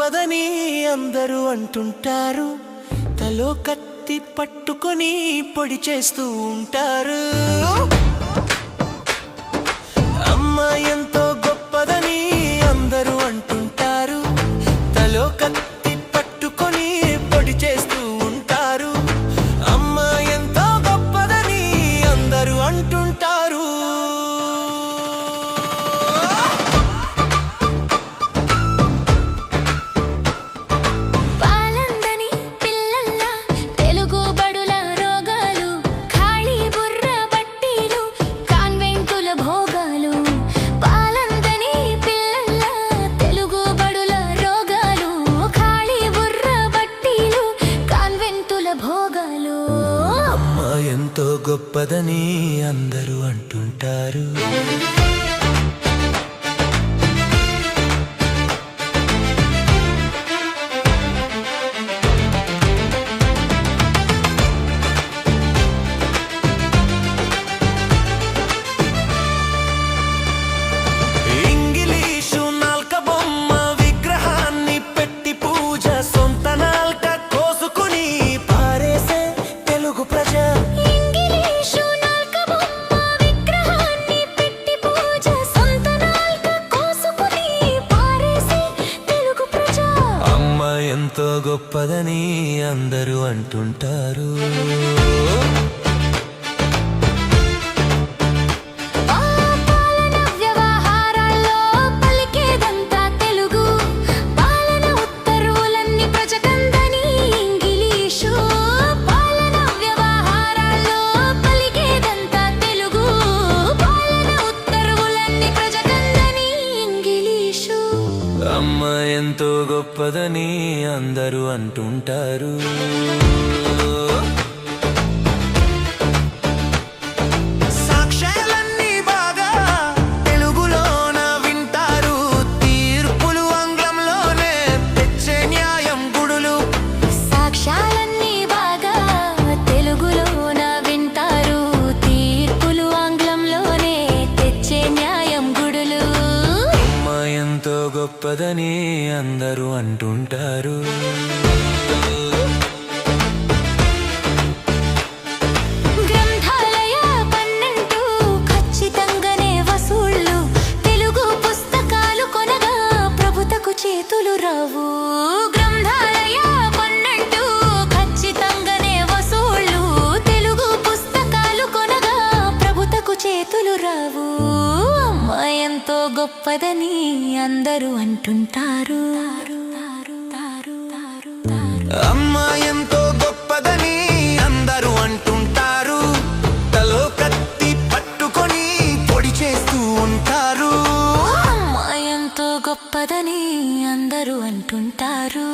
గొప్పదని అందరూ అంటుంటారు. తలో కత్తి పట్టుకొని పొడి చేస్తూ ఉంటారు. అమ్మ ఎంతో గొప్పదని అందరూ అంటుంటారు. తలో కత్తి పట్టుకొని పొడి చేస్తూ ఉంటారు. అమ్మ ఎంతో గొప్పదని అందరూ అంటుంటారు. ఎంతో గొప్పదని అందరూ అంటుంటారు. ఇంగ్లీషు నాల్క బొమ్మ విగ్రహాన్ని పెట్టి పూజ, సొంత నాల్క కోసుకుని పారేసే తెలుగు ప్రజ. ఎంతో గొప్పదని అందరూ అంటుంటారు. అమ్మ ఎంతో గొప్పదని అందరూ అంటుంటారు. సాక్ష్యాలన్నీ బాగా తెలుగులోన వింటారు. తీర్పులు ఆంగ్లంలోనే తెచ్చే న్యాయం గుడులు. సాక్ష్యాలన్నీ బాగా తెలుగులోన వింటారు. తీర్పులు ఆంగ్లంలోనే తెచ్చే న్యాయం గుడులు. ఎంతో గొప్పదని అందరూ అంటుంటారు. గ్రంథాలయ పన్నంటూ ఖచ్చితంగానే వసూళ్ళు. తెలుగు పుస్తకాలు కొనగా ప్రభుతకు చేతులు రావు. గ్రంథాలయ పన్నంటూ ఖచ్చితంగానే వసూళ్ళు. తెలుగు పుస్తకాలు కొనగా ప్రభుతకు చేతులు రావు. ఎంతో గొప్పదని అందరూ అంటుంటారు. అమ్మ ఎంతో గొప్పదని అందరూ అంటుంటారు. తలో కత్తి పట్టుకొని పొడి చేస్తూ ఉంటారు. అమ్మ ఎంతో గొప్పదని అందరూ అంటుంటారు.